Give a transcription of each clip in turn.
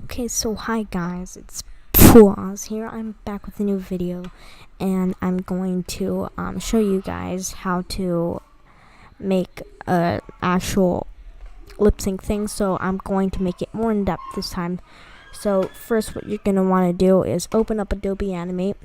Okay, so hi guys, it's Pooaz here. I'm back with a new video, and I'm going to show you guys how to make a actual lip sync thing. So I'm going to make it more in depth this time. So first, what you're gonna want to do is open up Adobe Animate,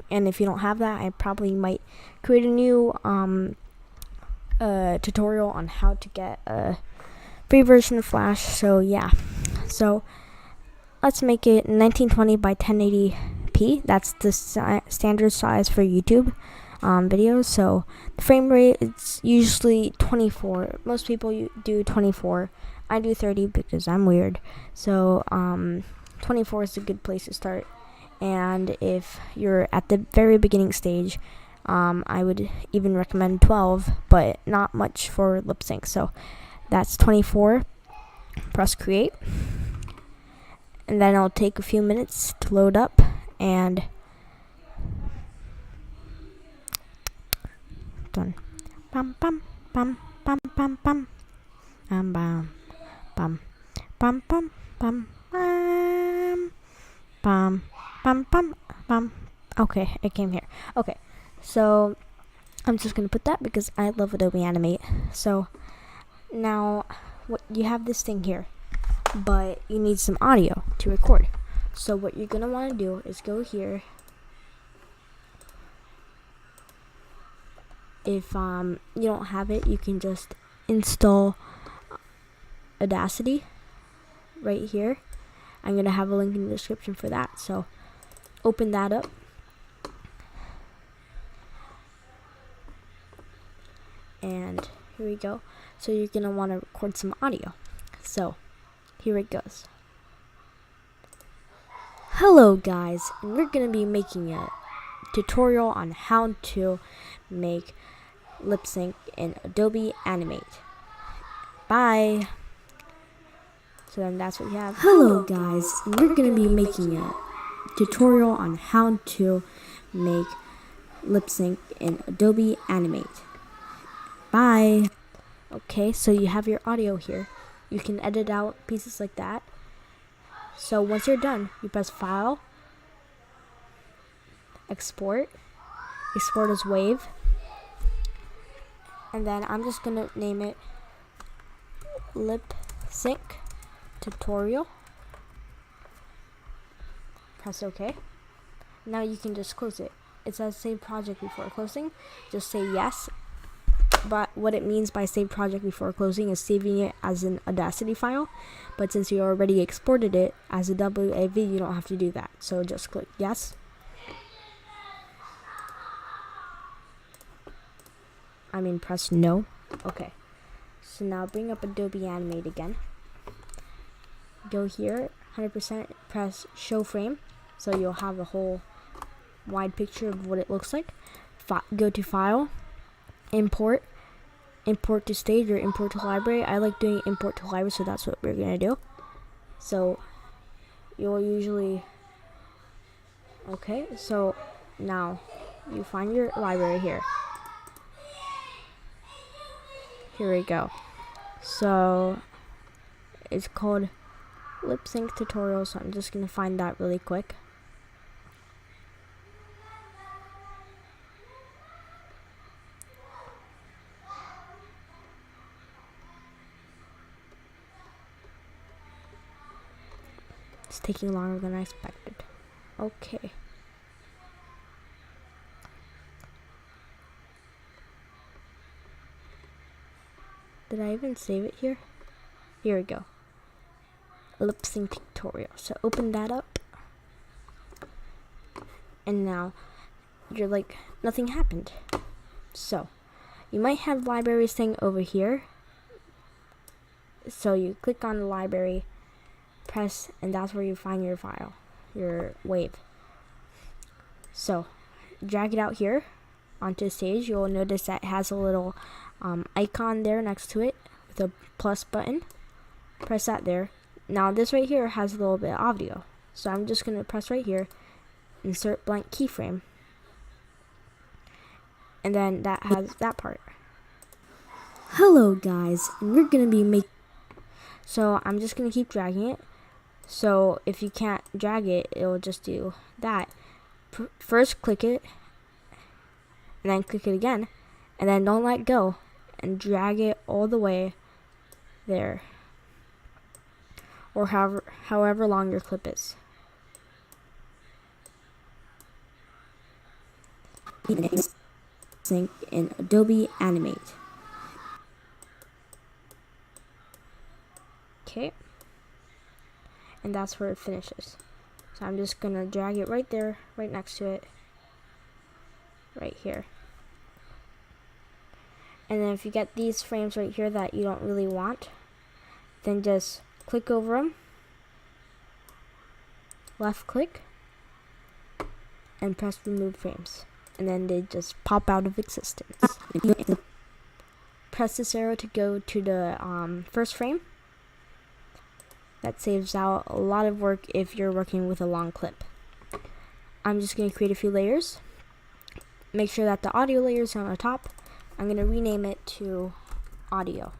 and if you don't have that, I probably might create a new tutorial on how to get a free version of Flash. So yeah, so let's make it 1920 by 1080p. That's the standard size for YouTube videos. So the frame rate, it's usually 24. Most people do 24. I do 30 because I'm weird. So 24 is a good place to start. And if you're at the very beginning stage, I would even recommend 12, but not much for lip sync. So that's 24. Press create. And then it'll take a few minutes to load up, and done. Bum bum bum bum bum bum bum bum bum bum bum bum bum bum bum bum. Okay, it came here. Okay, so I'm just gonna put that because I love Adobe Animate. So now, what you have this thing here, but you need some audio to record. So what you're gonna want to do is go here. If you don't have it, you can just install Audacity right here. I'm gonna have a link in the description for that. So open that up, and here we go. So you're gonna want to record some audio. So here it goes. Hello guys, and we're gonna be making a tutorial on how to make lip sync in Adobe Animate. Bye. So then that's what you have. Hello guys, and we're gonna be making a tutorial on how to make lip sync in Adobe Animate. Bye. Okay, so you have your audio here. You can edit out pieces like that. So once you're done, you press File, Export as Wave, and then I'm just gonna name it Lip Sync Tutorial. Press OK. Now you can just close it. It says Save Project before closing. Just say yes. But what it means by save project before closing is saving it as an Audacity file. But since you already exported it as a WAV, you don't have to do that. So just click yes. Press no. Okay. So now bring up Adobe Animate again. Go here, 100%, press show frame. So you'll have a whole wide picture of what it looks like. Go to File, Import to stage or import to library. I like doing import to library, so that's what we're gonna do. So you'll usually, okay, so now you find your library here. Here we go. So it's called Lip Sync Tutorial, so I'm just gonna find that really quick. It's taking longer than I expected. Okay. Did I even save it here? Here we go. Lip sync tutorial. So open that up. And now you're like, nothing happened. So you might have libraries thing over here. So you click on the library, press, and that's where you find your file, your wave. So drag it out here onto the stage. You'll notice that it has a little icon there next to it with a plus button. Press that there. Now this right here has a little bit of audio. So I'm just going to press right here, insert blank keyframe. And then that has that part. Hello guys, and we're going to be making, so I'm just going to keep dragging it. So if you can't drag it, it will just do that. First click it, and then click it again, and then don't let go, and drag it all the way there, or however long your clip is. Sync in Adobe Animate. Okay, and that's where it finishes. So I'm just gonna drag it right there, right next to it, right here. And then if you get these frames right here that you don't really want, then just click over them, left click, and press remove frames. And then they just pop out of existence. Press this arrow to go to the first frame. That saves out a lot of work if you're working with a long clip. I'm just going to create a few layers. Make sure that the audio layer is on the top. I'm going to rename it to audio.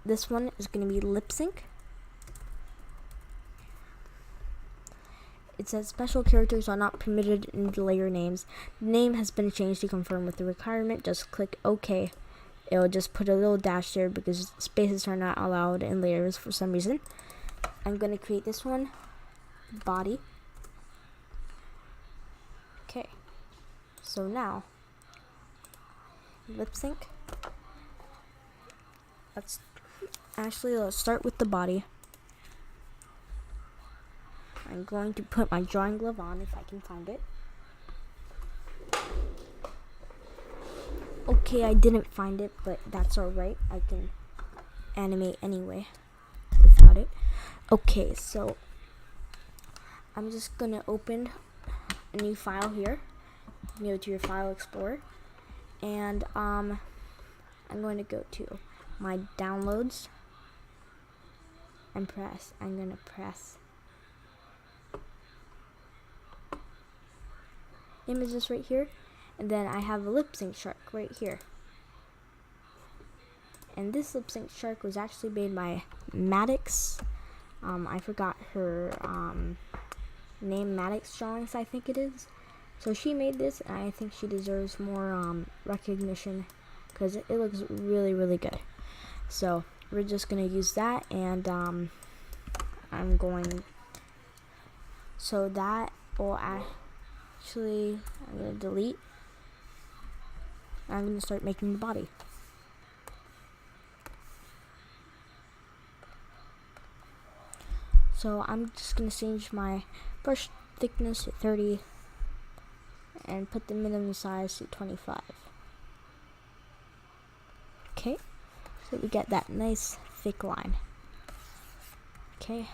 This one is going to be lip sync. It says special characters are not permitted in the layer names. The name has been changed to confirm with the requirement. Just click OK. It will just put a little dash there because spaces are not allowed in layers for some reason. I'm going to create this one, body. Okay, so now lip sync. Let's start with the body. I'm going to put my drawing glove on if I can find it. Okay, I didn't find it, but that's alright. I can animate anyway without it. Okay, so I'm just gonna open a new file here. Go to your file explorer, and I'm going to go to my downloads and I'm gonna press images right here. And then I have a lip sync shark right here. And this lip sync shark was actually made by Maddox. I forgot her name, Maddox Drawings, I think it is. So she made this, and I think she deserves more recognition because it looks really, really good. So we're just gonna use that, and I'm gonna delete. I'm going to start making the body. So I'm just going to change my brush thickness to 30 and put the minimum size to 25. Okay, so we get that nice thick line. Okay.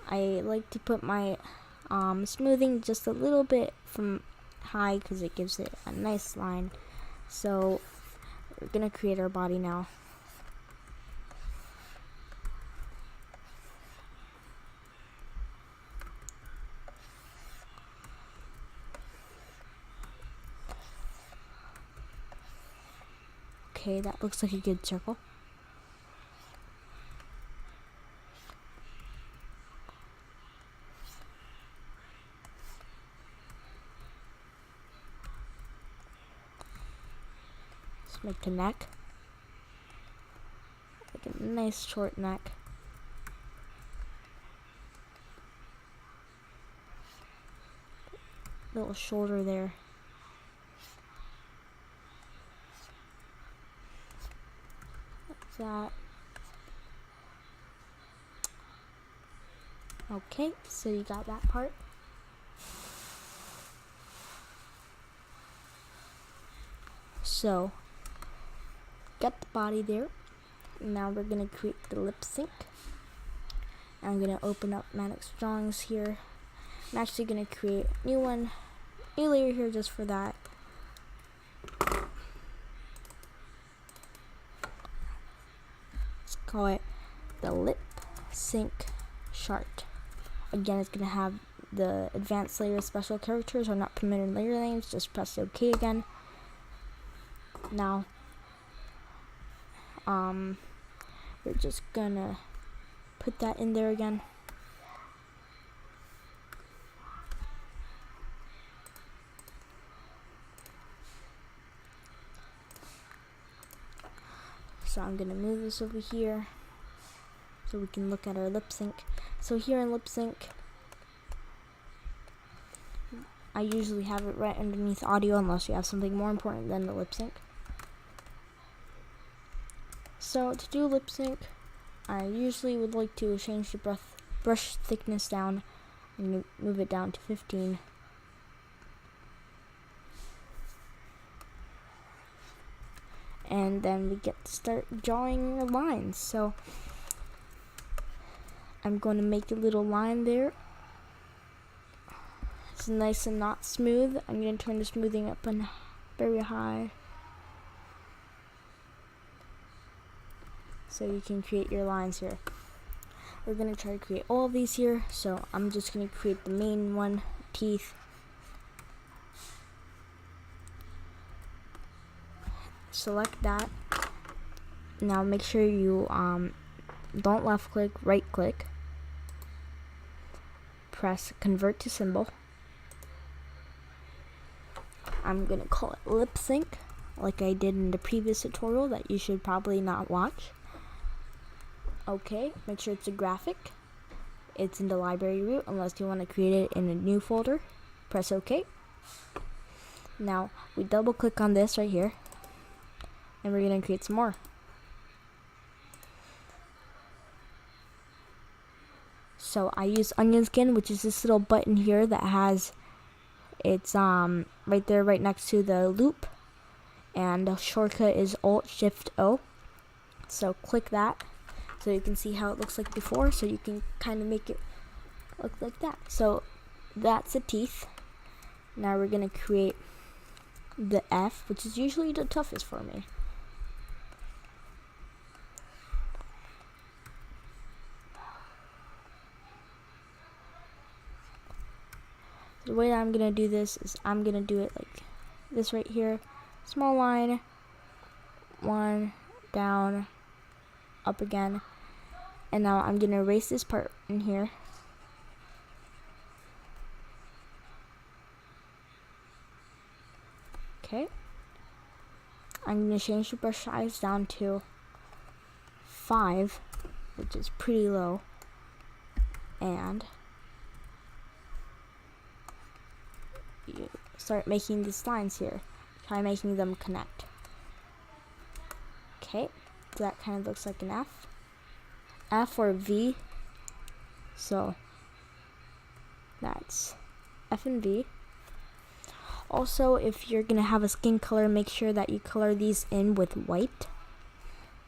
I like to put my smoothing just a little bit from high because it gives it a nice line. So we're gonna create our body now. Okay, that looks like a good circle. Make the neck like a nice short neck. Little shoulder there. Like that. Okay, so you got that part. So got the body there. Now we're gonna create the lip sync. I'm gonna open up Maddox Drawings here. I'm actually gonna create a new layer here just for that. Let's call it the lip sync chart. Again, it's gonna have the advanced layer. Special characters are not permitted in layer names. Just press OK again. Now we're just gonna put that in there again. So I'm gonna move this over here so we can look at our lip sync. So here in lip sync, I usually have it right underneath audio unless you have something more important than the lip sync. So to do lip sync, I usually would like to change the brush thickness down and move it down to 15. And then we get to start drawing the lines. So I'm going to make a little line there. It's nice and not smooth. I'm going to turn the smoothing up and very high, so you can create your lines here. We're going to try to create all of these here. So I'm just going to create the main one, teeth. Select that. Now make sure you don't left click, right click. Press convert to symbol. I'm gonna call it lip sync, like I did in the previous tutorial that you should probably not watch. Okay, make sure it's a graphic. It's in the library root unless you want to create it in a new folder. Press OK. Now we double click on this right here, and we're gonna create some more. So I use onion skin, which is this little button here that has, it's right there, right next to the loop, and the shortcut is Alt-Shift-O. So click that so you can see how it looks like before, so you can kind of make it look like that. So that's the teeth. Now we're gonna create the F, which is usually the toughest for me. The way that I'm gonna do this is I'm gonna do it like this right here. Small line, one, down, up again. And now I'm gonna erase this part in here. Okay. I'm gonna change the brush size down to 5, which is pretty low. And you start making these lines here. Try making them connect. Okay, so that kind of looks like an F. F or V. So that's F and V. Also, if you're gonna have a skin color, make sure that you color these in with white.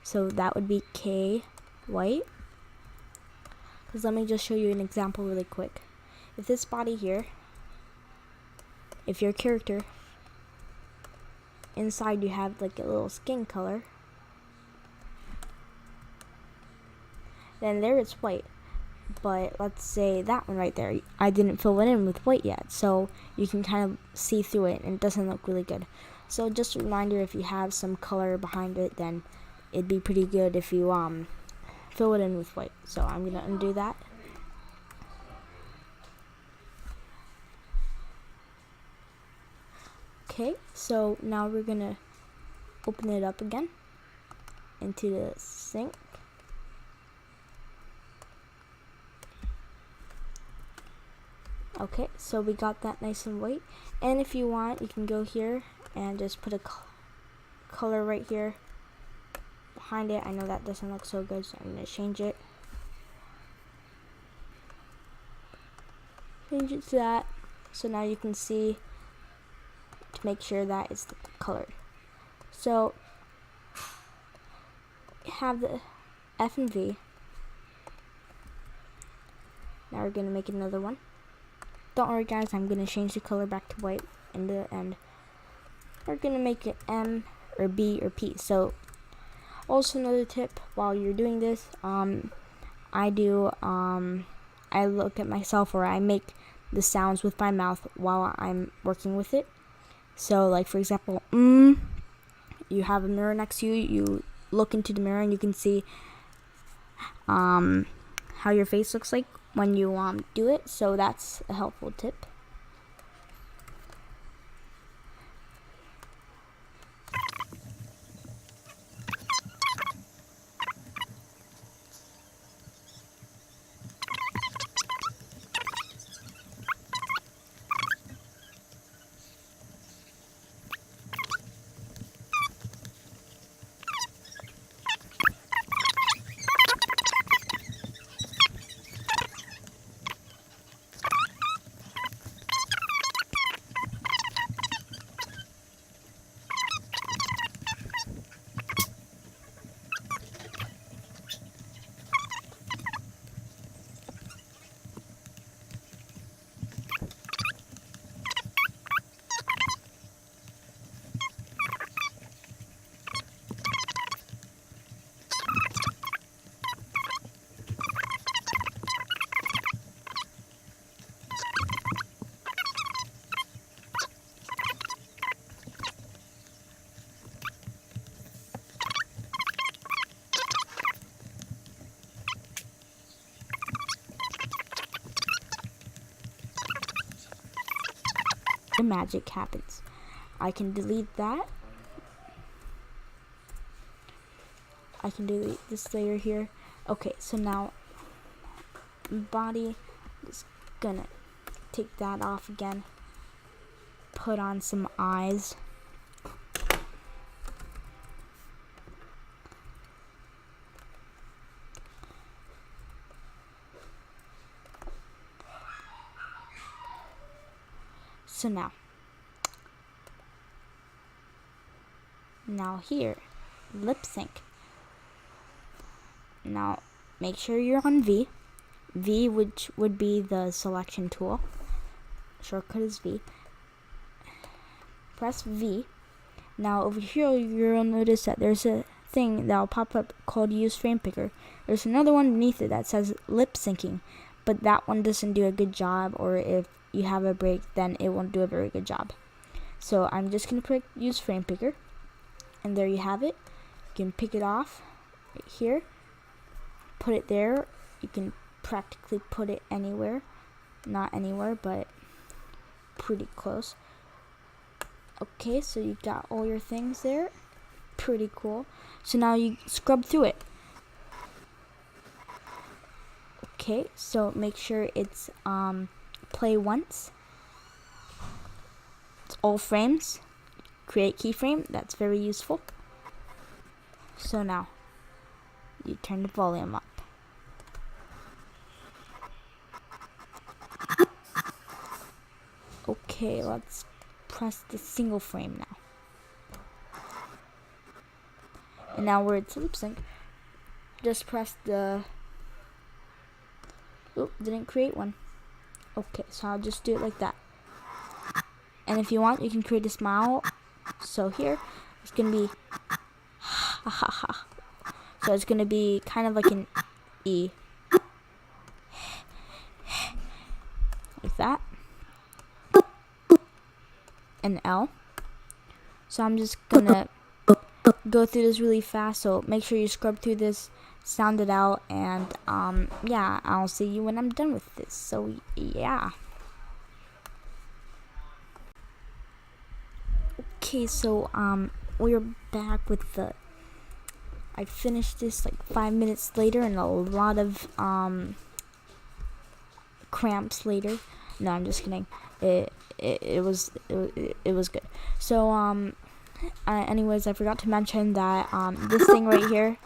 So that would be K white. Because let me just show you an example really quick. If this body here, if your character, inside you have like a little skin color, then there it's white. But let's say that one right there, I didn't fill it in with white yet, so you can kind of see through it and it doesn't look really good. So just a reminder, if you have some color behind it, then it'd be pretty good if you fill it in with white. So I'm gonna undo that. Okay, so now we're gonna open it up again into the sync. Okay, so we got that nice and white. And if you want, you can go here and just put a color right here behind it. I know that doesn't look so good, so I'm going to change it. Change it to that. So now you can see to make sure that it's colored. So have the F and V. Now we're going to make another one. Don't worry guys, I'm going to change the color back to white in the end. We're going to make it M or B or P. So also another tip while you're doing this, I look at myself, or I make the sounds with my mouth while I'm working with it. So like for example, you have a mirror next to you, you look into the mirror and you can see how your face looks like when you do it. So that's a helpful tip. The magic happens. I can delete that. I can delete this layer here. Okay, so now body, just gonna take that off again. Put on some eyes. So now here, lip sync. Now make sure you're on V, which would be the selection tool. Shortcut is V. Press V. Now over here you'll notice that there's a thing that'll pop up called Use Frame Picker. There's another one beneath it that says lip syncing, but that one doesn't do a good job, or if you have a break, then it won't do a very good job. So I'm just gonna pick Use Frame Picker, and there you have it. You can pick it off right here, put it there. You can practically put it anywhere, not anywhere, but pretty close. Okay, so you got all your things there. Pretty cool. So now you scrub through it. Okay, so make sure it's play once. It's all frames. Create keyframe. That's very useful. So now you turn the volume up. Okay, let's press the single frame now. And now where it's lip sync, just press the... Oop, didn't create one. Okay, so I'll just do it like that. And if you want, you can create a smile. So here, it's gonna be ha ha ha. So it's gonna be kind of like an E. Like that. An L. So I'm just gonna go through this really fast, so make sure you scrub through this, sound it out, and yeah, I'll see you when I'm done with this. So yeah. Okay, so we're back with the... I finished this like 5 minutes later and a lot of cramps later. No, I'm just kidding. It was good. So anyways, I forgot to mention that this thing right here,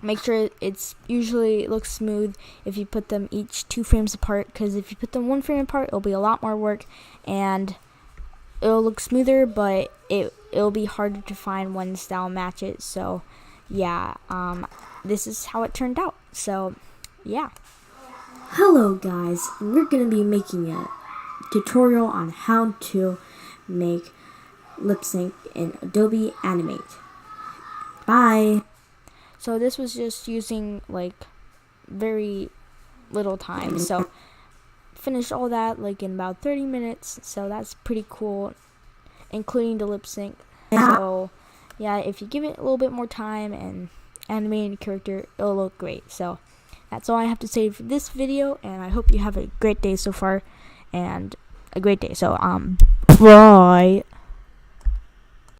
make sure it's usually looks smooth if you put them each 2 frames apart, because if you put them 1 frame apart, it'll be a lot more work and it'll look smoother, but it'll be harder to find ones that'll match it. So yeah, this is how it turned out. So yeah. Hello guys, we're going to be making a tutorial on how to make lip sync in Adobe Animate. Bye! So this was just using like very little time. So finished all that like in about 30 minutes. So that's pretty cool, including the lip sync. So yeah, if you give it a little bit more time and animating character, it'll look great. So that's all I have to say for this video, and I hope you have a great day so far, and a great day. So bye.